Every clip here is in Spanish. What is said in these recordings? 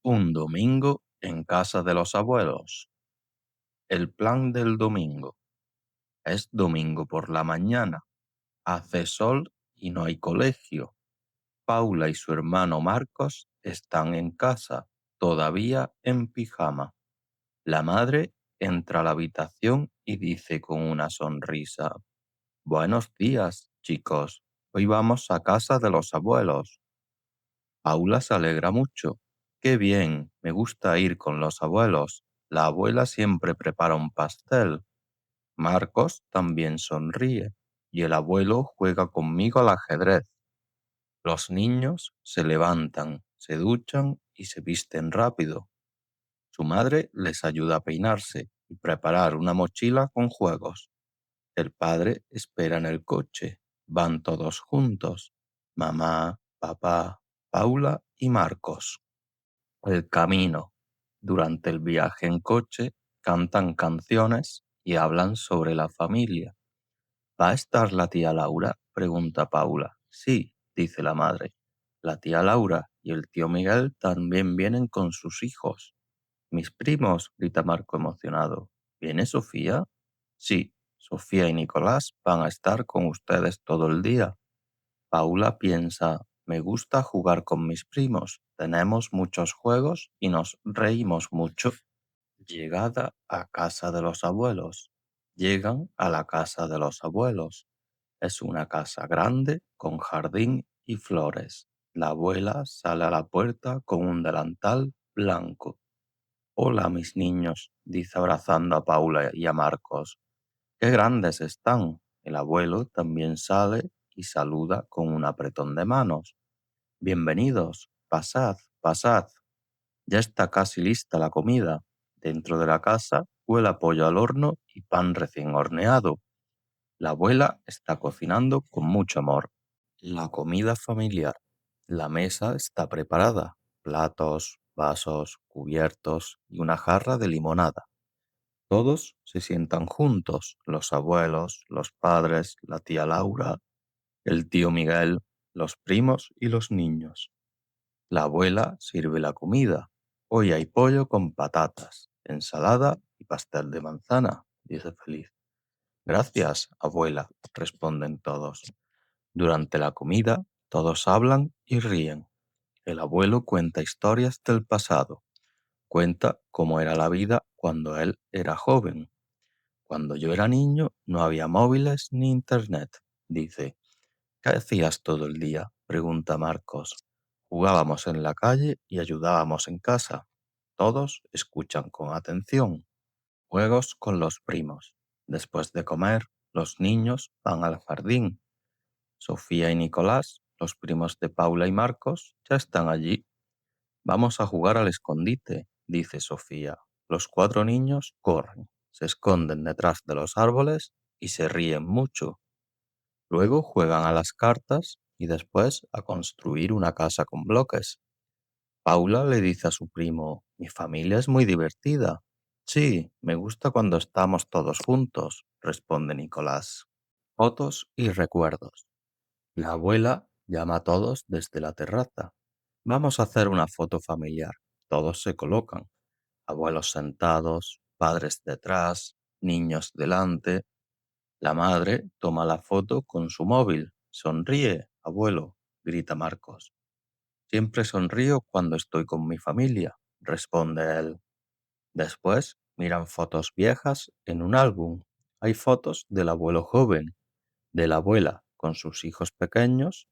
Un domingo en casa de los abuelos. El plan del domingo. Es domingo por la mañana. Hace sol y no hay colegio. Paula y su hermano Marcos están en casa, todavía en pijama. La madre entra a la habitación y dice con una sonrisa: Buenos días, chicos. Hoy vamos a casa de los abuelos. Paula se alegra mucho. Qué bien, me gusta ir con los abuelos. La abuela siempre prepara un pastel. Marcos también sonríe y el abuelo juega conmigo al ajedrez. Los niños se levantan, se duchan y se visten rápido. Su madre les ayuda a peinarse y preparar una mochila con juegos. El padre espera en el coche. Van todos juntos. Mamá, papá, Paula y Marcos. El camino. Durante el viaje en coche, cantan canciones y hablan sobre la familia. ¿Va a estar la tía Laura?, pregunta Paula. Sí, dice la madre. La tía Laura y el tío Miguel también vienen con sus hijos. Mis primos, grita Marco emocionado. ¿Viene Sofía? Sí, Sofía y Nicolás van a estar con ustedes todo el día. Paula piensa: me gusta jugar con mis primos, tenemos muchos juegos y nos reímos mucho. Llegada a casa de los abuelos. Llegan a la casa de los abuelos. Es una casa grande con jardín y flores. La abuela sale a la puerta con un delantal blanco. Hola, mis niños, dice abrazando a Paula y a Marcos. ¡Qué grandes están! El abuelo también sale y saluda con un apretón de manos. Bienvenidos, pasad, pasad. Ya está casi lista la comida. Dentro de la casa huele a pollo al horno y pan recién horneado. La abuela está cocinando con mucho amor. La comida familiar. La mesa está preparada. Platos, vasos, cubiertos y una jarra de limonada. Todos se sientan juntos, los abuelos, los padres, la tía Laura, el tío Miguel, los primos y los niños. La abuela sirve la comida. Hoy hay pollo con patatas, ensalada y pastel de manzana, dice feliz. Gracias, abuela, responden todos. Durante la comida, todos hablan y ríen. El abuelo cuenta historias del pasado. Cuenta cómo era la vida cuando él era joven. Cuando yo era niño no había móviles ni internet, dice. ¿Qué hacías todo el día?, pregunta Marcos. Jugábamos en la calle y ayudábamos en casa. Todos escuchan con atención. Juegos con los primos. Después de comer, los niños van al jardín. Sofía y Nicolás, los primos de Paula y Marcos, ya están allí. Vamos a jugar al escondite, dice Sofía. Los 4 niños corren, se esconden detrás de los árboles y se ríen mucho. Luego juegan a las cartas y después a construir una casa con bloques. Paula le dice a su primo: mi familia es muy divertida. Sí, me gusta cuando estamos todos juntos, responde Nicolás. Fotos y recuerdos. La abuela llama a todos desde la terraza. Vamos a hacer una foto familiar. Todos se colocan. Abuelos sentados, padres detrás, niños delante. La madre toma la foto con su móvil. Sonríe, abuelo, grita Marcos. Siempre sonrío cuando estoy con mi familia, responde él. Después miran fotos viejas en un álbum. Hay fotos del abuelo joven, de la abuela con sus hijos pequeños.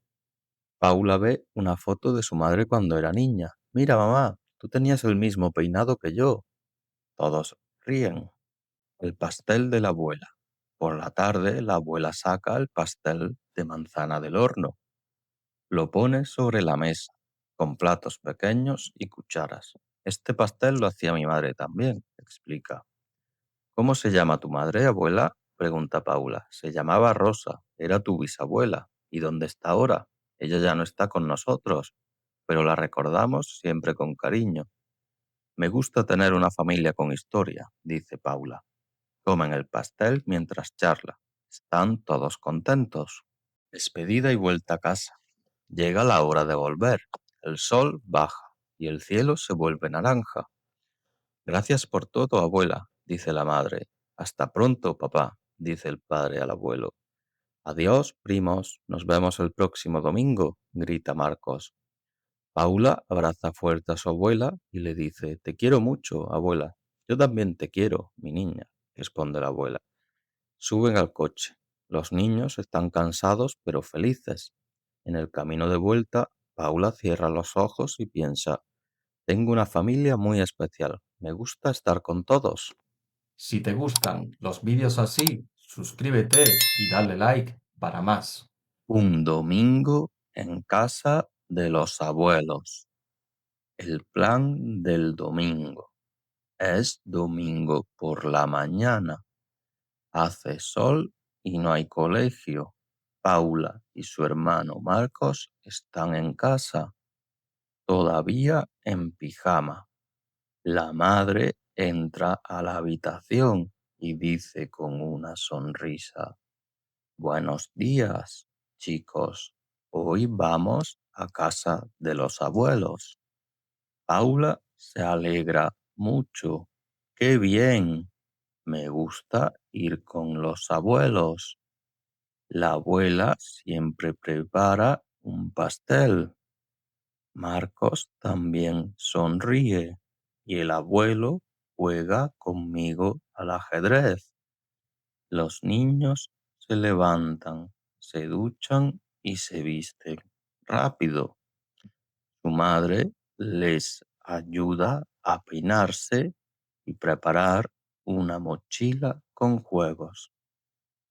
Paula ve una foto de su madre cuando era niña. Mira, mamá, tú tenías el mismo peinado que yo. Todos ríen. El pastel de la abuela. Por la tarde, la abuela saca el pastel de manzana del horno. Lo pone sobre la mesa, con platos pequeños y cucharas. Este pastel lo hacía mi madre también, explica. ¿Cómo se llama tu madre, abuela?, pregunta Paula. Se llamaba Rosa, era tu bisabuela. ¿Y dónde está ahora? Ella ya no está con nosotros, pero la recordamos siempre con cariño. Me gusta tener una familia con historia, dice Paula. Comen el pastel mientras charla. Están todos contentos. Despedida y vuelta a casa. Llega la hora de volver. El sol baja. y el cielo se vuelve naranja. Gracias por todo, abuela, dice la madre. Hasta pronto, papá, dice el padre al abuelo. Adiós, primos, nos vemos el próximo domingo, grita Marcos. Paula abraza fuerte a su abuela y le dice, te quiero mucho, abuela. Yo también te quiero, mi niña, responde la abuela. Suben al coche. Los niños están cansados pero felices. En el camino de vuelta, Paula cierra los ojos y piensa, tengo una familia muy especial. Me gusta estar con todos. Si te gustan los vídeos así, suscríbete y dale like para más. Un domingo en casa de los abuelos. El plan del domingo. Es domingo por la mañana. Hace sol y no hay colegio. Paula y su hermano Marcos están en casa, todavía en pijama. La madre entra a la habitación y dice con una sonrisa, buenos días, chicos. Hoy vamos a casa de los abuelos. Paula se alegra mucho. ¡Qué bien! Me gusta ir con los abuelos. La abuela siempre prepara un pastel. Marcos también sonríe y el abuelo juega conmigo al ajedrez. Los niños se levantan, se duchan y se visten rápido. Su madre les ayuda a peinarse y preparar una mochila con juegos.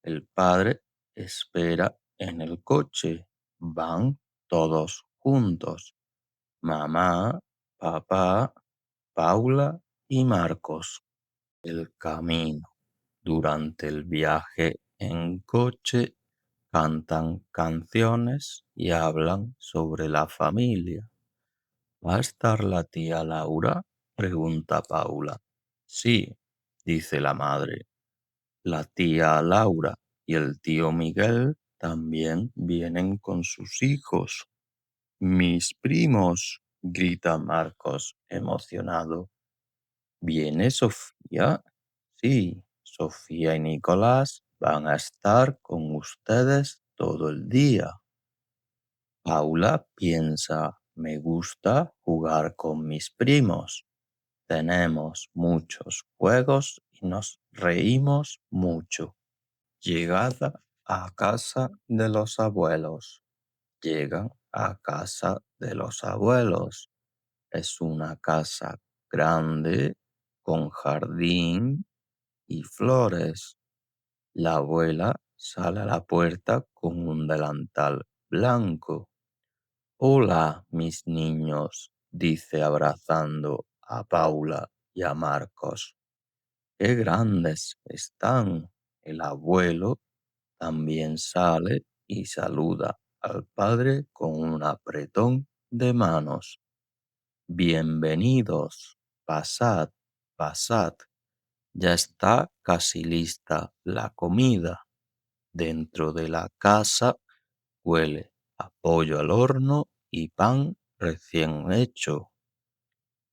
El padre espera en el coche. Van todos juntos. Mamá, papá, Paula y Marcos. El camino. Durante el viaje en coche cantan canciones y hablan sobre la familia. ¿Va a estar la tía Laura? Pregunta Paula. Sí, dice la madre. La tía Laura y el tío Miguel también vienen con sus hijos. Mis primos, grita Marcos emocionado. ¿Viene Sofía? Sí, Sofía y Nicolás van a estar con ustedes todo el día. Paula piensa, me gusta jugar con mis primos. Tenemos muchos juegos y nos reímos mucho. Llegada a casa de los abuelos. Llegan a casa de los abuelos. Es una casa grande con jardín y flores. La abuela sale a la puerta con un delantal blanco. Hola, mis niños, dice abrazando a Paula y a Marcos. ¡Qué grandes están! El abuelo también sale y saluda al padre con un apretón de manos. Bienvenidos, pasad, pasad. Ya está casi lista la comida. Dentro de la casa huele a pollo al horno y pan recién hecho.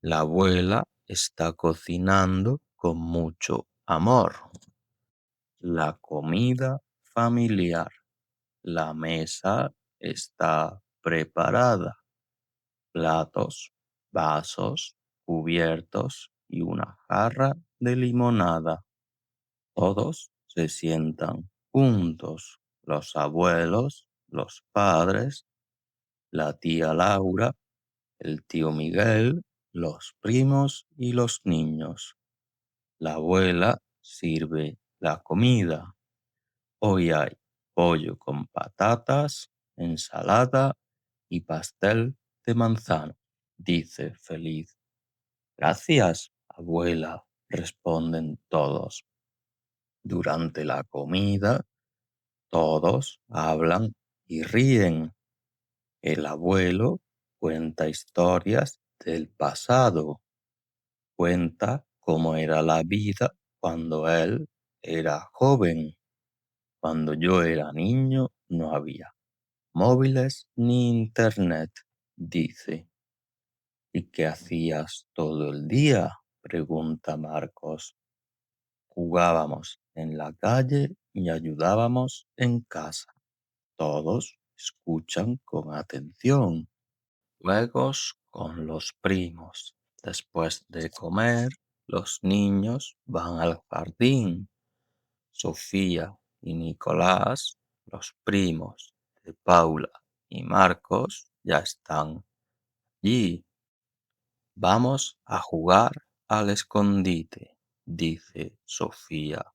La abuela está cocinando con mucho amor. La comida familiar. La mesa está preparada. Platos, vasos, cubiertos y una jarra de limonada. Todos se sientan juntos. Los abuelos, los padres, la tía Laura, el tío Miguel, los primos y los niños. La abuela sirve la comida. Hoy hay pollo con patatas, ensalada y pastel de manzana, dice feliz. Gracias, abuela, responden todos. Durante la comida, todos hablan y ríen. El abuelo cuenta historias del pasado. Cuenta cómo era la vida cuando él era joven. Cuando yo era niño no había móviles ni internet, dice. ¿Y qué hacías todo el día? Pregunta Marcos. Jugábamos en la calle y ayudábamos en casa. Todos escuchan con atención. Juegos con los primos. Después de comer, los niños van al jardín. Sofía y Nicolás, los primos de Paula y Marcos, ya están allí. Vamos a jugar al escondite, dice Sofía.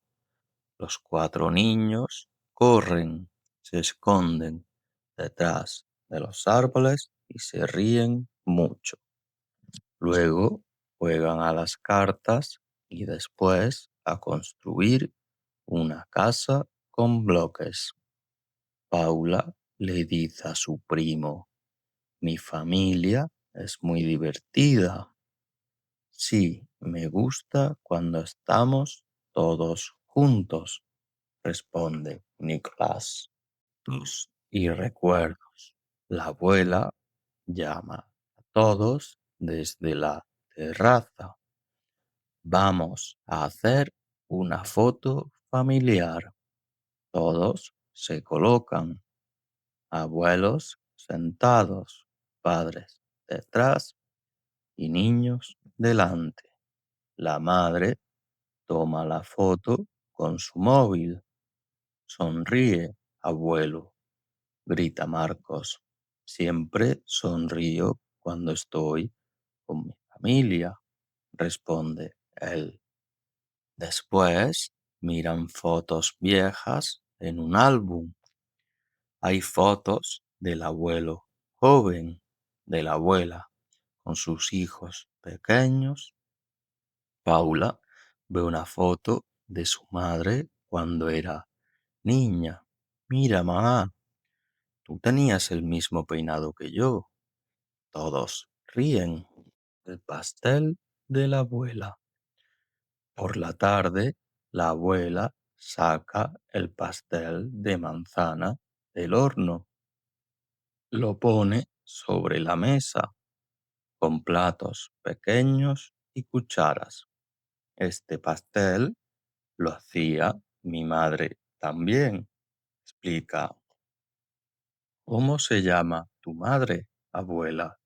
Los cuatro niños corren, se esconden detrás de los árboles y se ríen mucho. Luego juegan a las cartas y después a construir una casa con bloques. Paula le dice a su primo, mi familia es muy divertida. Sí, me gusta cuando estamos todos juntos, responde Nicolás. Y recuerdos. La abuela llama a todos desde la terraza. Vamos a hacer una foto familiar. Todos se colocan, abuelos sentados, padres detrás y niños delante. La madre toma la foto con su móvil. Sonríe, abuelo, grita Marcos. Siempre sonrío cuando estoy con mi familia, responde él. Después miran fotos viejas en un álbum. Hay fotos del abuelo joven, de la abuela con sus hijos pequeños. Paula ve una foto de su madre cuando era niña. Mira, mamá, tú tenías el mismo peinado que yo. Todos ríen. El pastel de la abuela. Por la tarde, la abuela saca el pastel de manzana del horno. Lo pone sobre la mesa con platos pequeños y cucharas. Este pastel lo hacía mi madre también, explica. ¿Cómo se llama tu madre, abuela?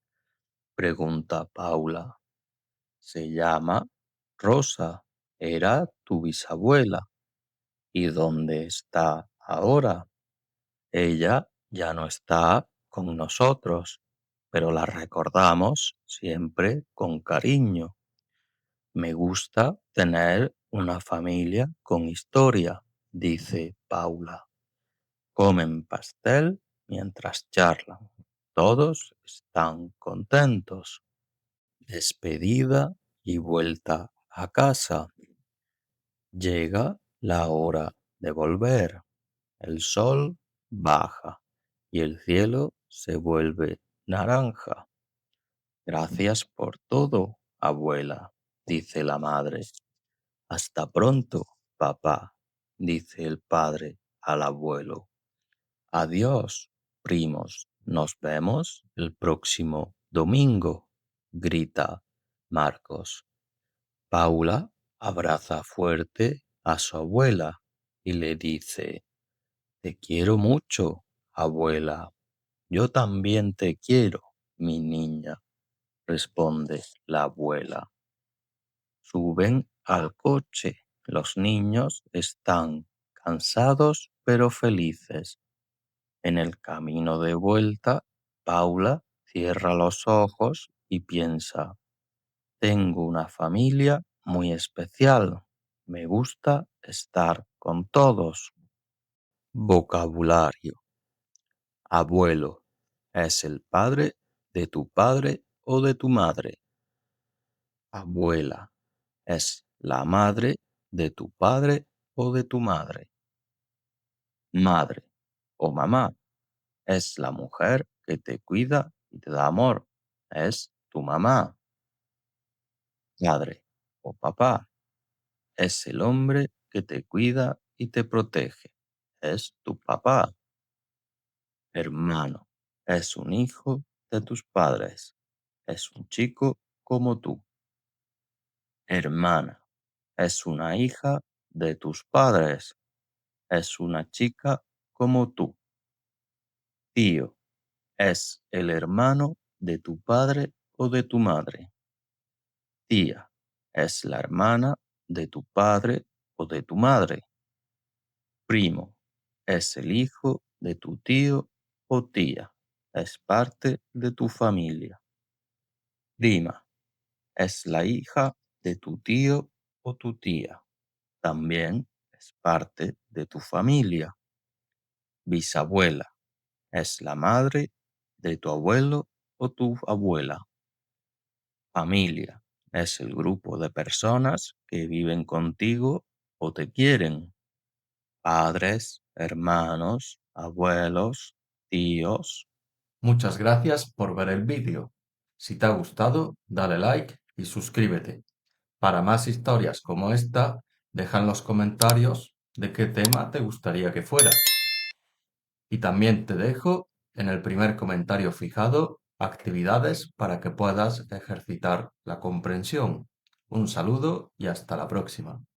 Pregunta Paula. Se llama Rosa. Era tu bisabuela. ¿Y dónde está ahora? Ella ya no está con nosotros, pero la recordamos siempre con cariño. Me gusta tener una familia con historia, dice Paula. Comen pastel mientras charlan. Todos están contentos. Despedida y vuelta a casa. Llega la hora de volver. El sol baja y el cielo se vuelve naranja. Gracias por todo, abuela, dice la madre. Hasta pronto, papá, dice el padre al abuelo. Adiós, primos. Nos vemos el próximo domingo, grita Marcos. Paula abraza fuerte a su abuela y le dice, te quiero mucho, abuela. Yo también te quiero, mi niña, responde la abuela. Suben al coche. Los niños están cansados pero felices. En el camino de vuelta, Paula cierra los ojos y piensa, tengo una familia muy especial. Me gusta estar con todos. Vocabulario. Abuelo es el padre de tu padre o de tu madre. Abuela es la madre de tu padre o de tu madre. Madre o mamá es la mujer que te cuida y te da amor. Es tu mamá. Padre o papá es el hombre que te cuida y te protege. Es tu papá. Hermano es un hijo de tus padres. es un chico como tú. Hermana, es una hija de tus padres, es una chica como tú. Tío, es el hermano de tu padre o de tu madre. Tía, es la hermana de tu padre o de tu madre. Primo, es el hijo de tu tío o tía. Es parte de tu familia. Prima, es la hija de tu tío o tu tía. También es parte de tu familia. Bisabuela, es la madre de tu abuelo o tu abuela. Familia, es el grupo de personas que viven contigo o te quieren. Padres, hermanos, abuelos, tíos. Muchas gracias por ver el vídeo. Si te ha gustado, dale like y suscríbete. Para más historias como esta, deja en los comentarios de qué tema te gustaría que fuera. Y también te dejo en el primer comentario fijado actividades para que puedas ejercitar la comprensión. Un saludo y hasta la próxima.